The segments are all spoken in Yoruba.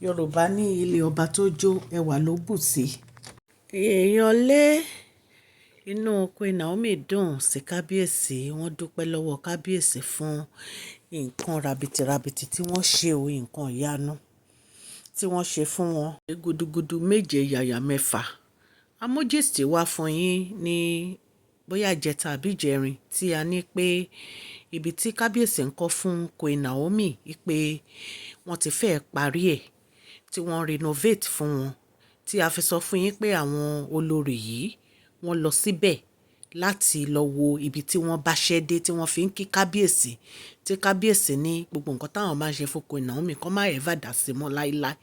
Yorùbá ní ilé ọba tó jó ẹwà ló bù sí. Èèyàn lé inú Queen Naomi dùn sí kábíyèsí, wọ́n dúpẹ́ lọ́wọ́ kábíyèsí fún nǹkan ràbìtìràbìtì tí wọ́n ṣe o, nǹkan ìyanu tí wọ́n ṣe fún wọn. Gudugudu méje yàyà mẹ́fà amójèsì wá fún yín ní bóyá ìjẹta àbí ìjẹrin tí a ní pé ibi tí kábíyèsí ń kọ́ fún Queen Naomi pé wọ́n ti fẹ́ẹ́ parí ẹ̀ tí wọ́n renovate fún wọn, tí a fi sọ fún yín pé àwọn olórí yìí wọ́n lọ síbẹ̀ láti lọ wo ibi tí wọ́n bá ṣẹ́ dé tí wọ́n fi ń kí kábíyèsí, tí kábíyèsí ní gbogbo nǹkan táwọn máa ń ṣe fún Queen Naomi kọ́ máa ever dà sí mọ́ láíláí.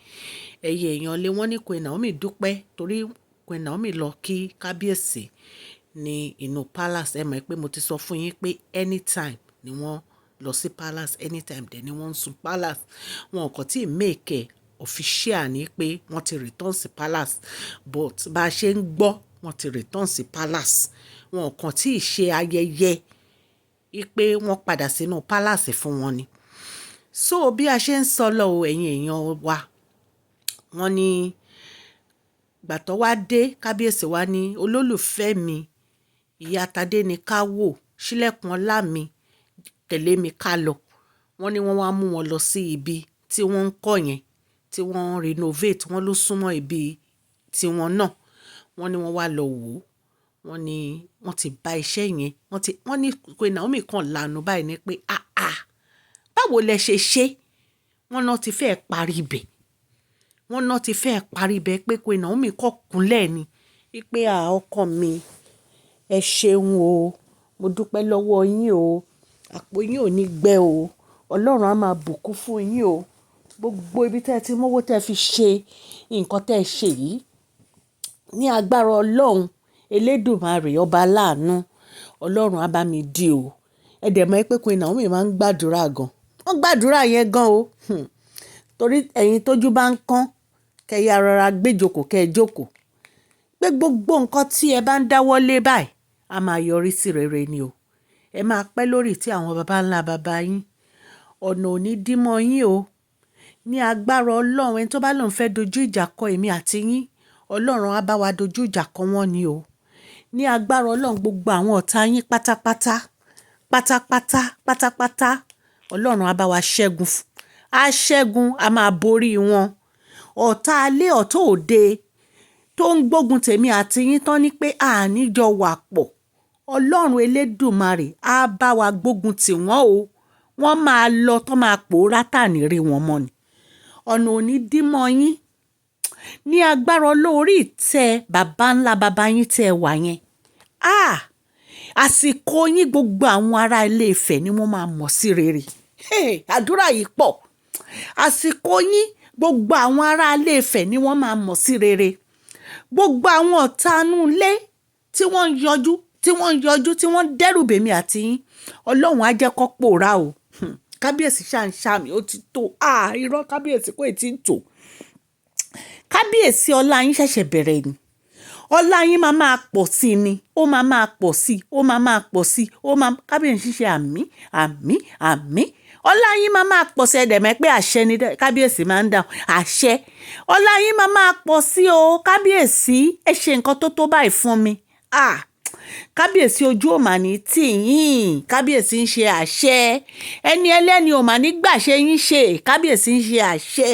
Ẹ̀yẹ èèyàn lé wọ́n ní Queen Naomi dúpẹ́ torí Queen Naomi lọ kí kábíyèsí ní inú palace. Ẹ mọ̀ pé mo ti sọ fún yín pé anytime ni wọ́n lọ sí palace, anytime dẹ̀ ni wọ́n ń sun palace. Wọn kò tí ì make official ni pé wọ́n ti return sí palace, but bá a ṣe ń gbọ́ wọ́n ti return sí palace. Wọn kàn tí ì ṣe ayẹyẹ pé wọ́n padà sínú palace fún wọn ni. So bí a ṣe ń sọ lọ ẹ̀yin èèyàn wa, wọ́n ní gbàtọ́ wá dé kábíyèsí wá ní olólùfẹ́ mi ìyá Tadé ni ká wò, ṣílẹ̀kùn ọlá mi tẹ̀lé mi ká lọ. Wọ́n ní wọ́n wá mú wọn lọ sí ibi tí wọ́n ń kọ́ yẹn tí wọ́n renovate, wọ́n ló súnmọ́ ibi tiwọn náà. Wọ́n ní wọ́n wá lọ wò ó, wọ́n ní wọ́n ti bá iṣẹ́ yẹn, wọ́n ní Queen Naomi kan lànà báyìí ni pé báwo lẹ ṣe ṣe? Wọ́n náà ti fẹ́ẹ́ parí ibẹ̀, wọ́n náà ti fẹ́ẹ́ parí ibẹ̀ pé Queen Naomi kọ́ kúnlẹ̀ ni pé ọkọ mi ẹ ṣeun o, mo dúpẹ́ lọ́wọ́ yín o, àpò yín ò ní gbẹ o, Ọlọ́run á máa bùkún fún yín o, gbogbo ibi tẹ́ ẹ ti mówó tẹ́ ẹ fi ṣe nǹkan tẹ́ ẹ ṣe yìí ní agbára Ọlọ́run Elédùmarè ọba aláàánú, Ọlọ́run á bá mi dì o. Ẹ dẹ̀ mọ̀ pé Queen Naomi máa ń gbàdúrà gan, wọ́n gbàdúrà yẹn gan o, torí ẹ̀yin tójú bá ń kán kẹ́ ya rọra gbé jókòó kẹ́ ẹ jókòó, pé gbogbo nǹkan tí ẹ bá ń dáwọ́ lé báyìí a máa yọrí sí rere ni o. Ẹ máa pẹ́ lórí tí àwọn baba ńlá baba yín, ọ̀nà ò ní dí mọ́ yín o. Ní agbára Ọlọ́run ẹni tó bá lòun fẹ́ dojú ìjà kọ èmi àti yín, Ọlọ́run á bá wa dojú ìjà kọ wọ́n ni o. Ní agbára Ọlọ́run gbogbo àwọn ọ̀tá yín pátápátá Ọlọ́run á bá wa ṣẹ́gun, á ṣẹ́gun, á máa borí wọn. Ọ̀tá alẹ́ ọ̀tá òde tó ń gbógun tèmi àti yín tán ní pé àníjọ wà pọ̀, Ọlọ́run Elédùmarè á bá wa gbógun tì wọ́n o. Wọ́n máa lọ tán máa pòórá tàní rí wọn mọ́ ni. Ọ̀nà ò ní dí mọ́ yín. Ní agbára olórí ìtẹ́ bàbá ńlá bàbá yín tẹ́ wà yẹn. Àsìkò yín gbogbo àwọn ará Ilé Ifẹ̀ ni wọ́n máa mọ̀ sí rere. Àdúrà yìí pọ̀. Àsìkò yín gbogbo àwọn ará Ilé Ifẹ̀ ni wọ́n máa mọ̀ sí rere. Gbogbo àwọn ọ̀tá inú ilé tí wọ́n ń yọjú tí wọ́n dẹ́rù bèmí àti yín, Ọlọ́run á jẹ́ kó pòórá o. Kábíyèsí ṣàǹṣàmì ó ti tó. Irọ́ kábíyèsí kò tí ì tó. Kábíyèsí ọlá yín ṣẹ̀ṣẹ̀ bẹ̀rẹ̀ ni. Ọlá yín máa pọ̀ sí ni, ó máa pọ̀ sí, ó máa pọ̀ sí, kábíyèsí ṣe àmì. Ọlá yín máa pọ̀ sí, ẹ̀dẹ̀mẹ́ pé àṣẹ ni kábíyèsí máa ń dáhùn, àṣẹ. Ọlá yín máa pọ̀ sí o, kábíyèsí ẹ ṣe nǹkan tó tó báyìí fún mi. Kábíyèsí ojú ò mà ní tì yín, kábíyèsí ń ṣe àṣẹ. Ẹni ẹlẹ́ni ò mà ní gbàṣẹ yín ṣe, kábíyèsí ń ṣe àṣẹ.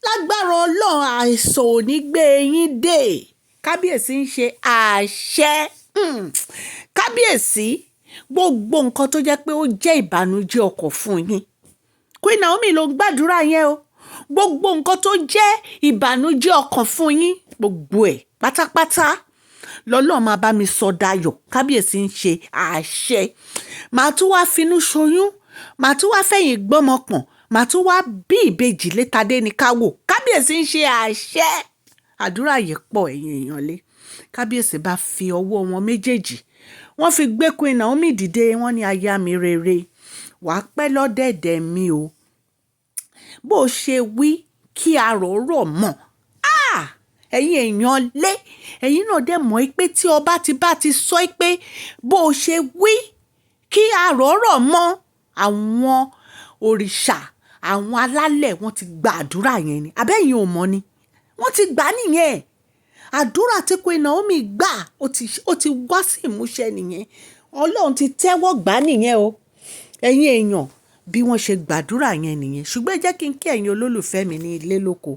Lágbára Ọlọ́run àìsàn ò ní gbé yín dé, kábíyèsí ń ṣe àṣẹ. Kábíyèsí gbogbo nǹkan tó jẹ́ pé ó jẹ́ ìbànújẹ́ ọkàn fún yín, Queen Naomi ló ń gbàdúrà yẹn o. Gbogbo nǹkan tó jẹ́ ìbànújẹ́ ọkàn fún yín, gbogbo ẹ̀ pátápátá lọ́lọ́run máa bá mi sọ dayọ̀, kábíyèsí ń ṣe àṣẹ. Màá tún wá finú ṣoyún, màá tún wá fẹ̀yìn gbọ́mọpọ̀n, màá tún wá bí ìbejì létadé ní ká wò, kábíyèsí ń ṣe àṣẹ. Àdúrà yìí pọ̀ ẹ̀yin èèyàn lé. Kábíyèsí bá fi ọwọ́ wọn méjèèjì wọ́n fi gbé Queen Naomi dìde, wọ́n ní aya mi rere, wàá pẹ́ lọ́dẹ̀dẹ̀ mi o. Bó ṣe wí kí arọ̀ rọ̀ mọ́. Ẹ̀yin èèyàn lé, ẹ̀yin náà dẹ̀ mọ̀ pé tí ọba ti sọ pé bó ṣe wí kí arọ̀ rọ̀ mọ́, àwọn òrìṣà àwọn alálẹ̀ wọ́n ti gba àdúrà yẹn ni abẹ́yìn ò mọ̀ ni wọ́n ti gbà nìyẹn àdúrà tí Queen Naomi gbà ó ti wá sí ìmúṣẹ nìyẹn ọlọ́run ti tẹ́wọ́ gbà nìyẹn o ẹ̀yin èèyàn bí wọ́n ṣe gbàdúrà yẹn nìyẹn ṣùgbọ́n jẹ́ kí n kí ẹ̀yin olólùfẹ́ mi ní ilé lóko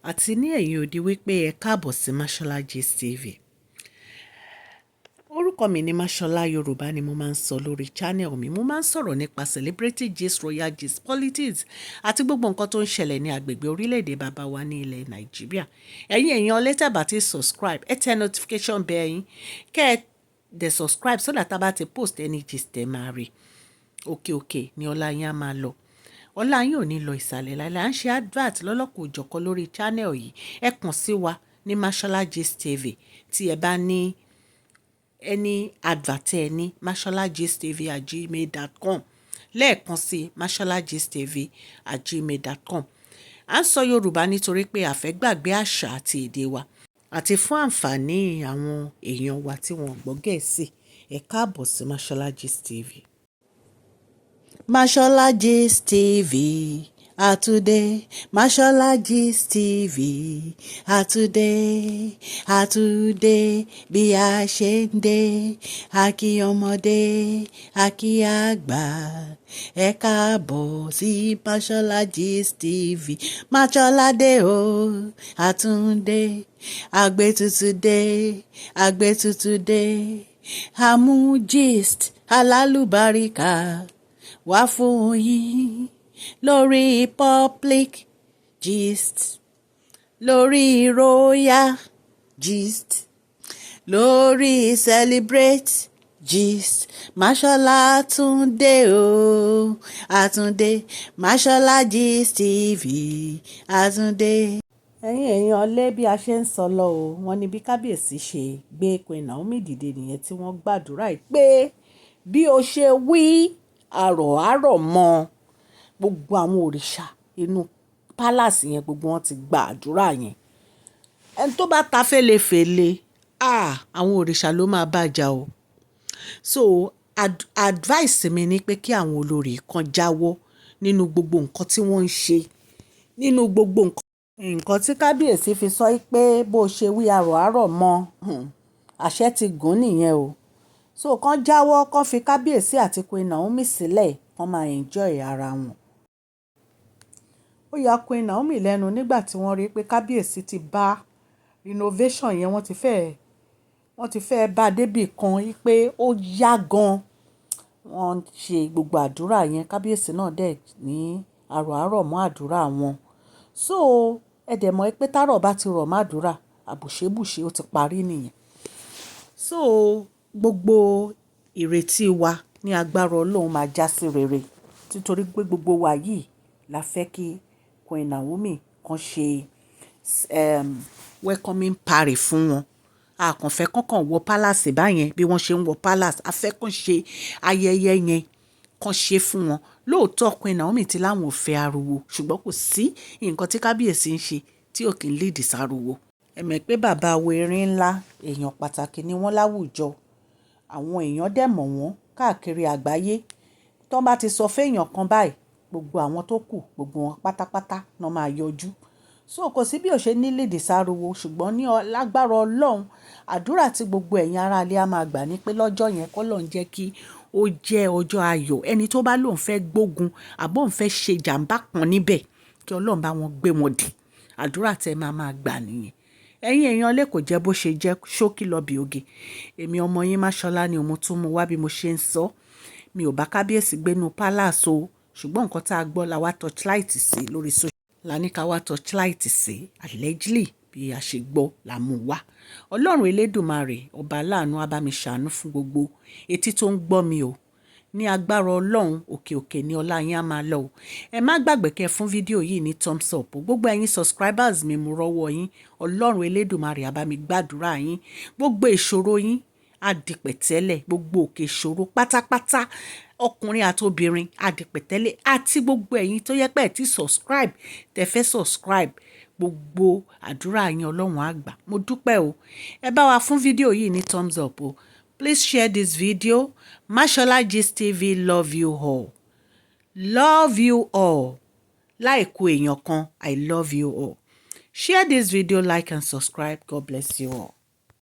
àti ní ẹ̀yìn òdi wípé ẹ káàbọ̀ sí Mashola Gist TV. Orúkọ mi ni Mashola Yorùbá ni mo máa ń sọ lórí channel mi. Mo máa ń sọ̀rọ̀ nípa celebrity gist, royal gist, politics àti gbogbo nǹkan tó ń ṣẹlẹ̀ ní agbègbè orílẹ̀-èdè bàbá wa ní ilẹ̀ Nàìjíríà. Ẹ̀yin èèyàn létà bá ti subscribe, ẹ tẹ notification bell yín kẹ́ ẹ dẹ̀ subscribe so that tá bá ti post any gist ẹ máa rí. Òkè ni ọlá yín á máa lọ. Ọlá yín ò ní lọ ìsàlẹ̀ láìláì. À ń ṣe advert lọ́lọ́kọ̀ òjọ̀kan lórí channel yìí. Ẹ kàn sí wa ní Mashola Gist TV tí ẹ bá ní ẹni advert ẹ ní masholagist@gmail.com lẹ́ẹ̀kan sí masholagist@gmail.com. À ń sọ Yorùbá nítorí pé a fẹ́ gbàgbé àṣà àti èdè wa àti fún àǹfààní àwọn èèyàn wa tí wọ́n gbọ́ Gẹ̀ẹ́sì. Ẹ káàbọ̀ sí Mashola Gist TV. Mashola Gist TV àtúndé Mashola Gist TV àtúndé bí a ṣe ń dé a kí ọmọdé a kí àgbà ẹ káàbọ̀ sí Mashola Gist TV Mashola dé o àtúndé àgbétutù dé àmú gist alálùbáríkà wá fún yín lórí public gist lórí royal gist lórí celebrate gist Mashola àtúndé o àtúndé Mashola Gist TV àtúndé. Ẹ̀yin èèyàn lé bí a ṣe ń sọ lọ o wọ́n ní bí kábíyèsí ṣe gbé Queen Naomi dìde nìyẹn tí wọ́n gbàdúrà pé bí o ṣe wí àrọ̀ mọ́ gbogbo àwọn òrìṣà inú palace yẹn gbogbo wọn ti gba àdúrà yẹn ẹni tó bá ta fẹ́lẹ́fẹ́lẹ́ àwọn òrìṣà ló máa bàjá o so advice mi ni pé kí àwọn olórí kan jáwọ́ nínú gbogbo nǹkan tí wọ́n ń ṣe nínú gbogbo nǹkan tí kábíyèsí fi sọ pé bó ṣe wí àrọ̀ mọ́ àṣẹ ti gùn nìyẹn o so kàn jáwọ́ kàn fi kábíyèsí àti Queen Naomi sílẹ̀ kàn máa enjoy ara wọn. Ó ya Queen Naomi lẹ́nu nígbà tí wọ́n rí pé kábíyèsí ti bá renovation yẹn wọ́n ti fẹ́ bá débì kan pé ó yá gan wọ́n ṣe gbogbo àdúrà yẹn kábíyèsí náà dẹ̀ ní àrọ̀ mọ́ àdúrà wọn so ẹ̀dẹ̀ mọ̀ pé tárọ̀ bá ti rọ̀ mọ́ àdúrà àbùṣebùṣe ó ti parí nìyẹn so gbogbo ìrètí wa ní agbára Ọlọ́run máa já sí rere títorí pé gbogbo wa yìí la fẹ́ kí Queen Naomi kan ṣe welcoming party fún wọn a kàn fẹ́ kọ́kàn wọ palace báyẹn bí wọ́n ṣe ń wọ palace a fẹ́ kàn ṣe ayẹyẹ yẹn kàn ṣe fún wọn lóòótọ́ Queen Naomi ti láwọn ò fẹ́ ariwo ṣùgbọ́n kò sí nǹkan tí kábíyèsí ń ṣe tí ò kì í lead sáriwo ẹ̀mẹ̀ pé bàbá wo Erin ńlá èèyàn pàtàkì ni wọ́n láwùjọ àwọn èèyàn dẹ̀ mọ̀ wọ́n káàkiri àgbáyé tó bá ti sọ fẹ́yàn kan báyìí gbogbo àwọn tó kù gbogbo wọn pátápátá náà máa yọjú so kò sí bí ó ṣe ní lèdè sáriwo ṣùgbọ́n ní lágbára Ọlọ́run àdúrà tí gbogbo ẹ̀yin ará ilé á máa gbà ní pé lọ́jọ́ yẹn k'Ọlọ́run jẹ́ kí ó jẹ́ ọjọ́ ayọ̀ ẹni tó bá lóun fẹ́ gbógun àbó òun fẹ́ ṣe jàǹbá kan níbẹ̀ kí Ọlọ́run bá wọn gbé wọn dì àdúrà tẹ́ máa gbà nìyẹn ẹ̀yin èèyàn lè kò jẹ́ bó ṣe jẹ́ ṣókí lọ bí oge èmi ọmọ yín Mashola ni òun tún mú wá bí mo ṣe ń sọ mi ò bá kábíyèsí gbénú palace o ṣùgbọ́n nǹkan tá a gbọ́ la wá torchlight sí lórí social la ní ká wá torchlight sí allegedly bí a ṣe gbọ́ la mú wá Ọlọ́run Elédùmarè ọba aláàánú á bá mi ṣàánú fún gbogbo etí tó ń gbọ́ mi o ní agbára Ọlọ́run òkè ni ọlá yín á máa lọ o ẹ má gbàgbé kẹ́ fún fídíò yìí ní thumbs up o gbogbo ẹ̀yin subscribers mi mo rọ́wọ́ yín Ọlọ́run Elédùmarè á bá mi gbàdúrà yín gbogbo ìṣòro yín á di pẹ̀tẹ́lẹ̀ gbogbo òkè ìṣòro pátápátá ọkùnrin àti obìnrin á di pẹ̀tẹ́lẹ̀ àti gbogbo ẹ̀yin tó yẹ pé ẹ ti subscribe tẹ́ fẹ́ subscribe gbogbo àdúrà yín Ọlọ́run á gbà mo dúpẹ́ o ẹ bá wa fún fídíò yìí ní thumbs up o please share this video Mashola Gist TV love you all láìkù èèyàn kan. I love you all. Share this video, like and subscribe. God bless you all.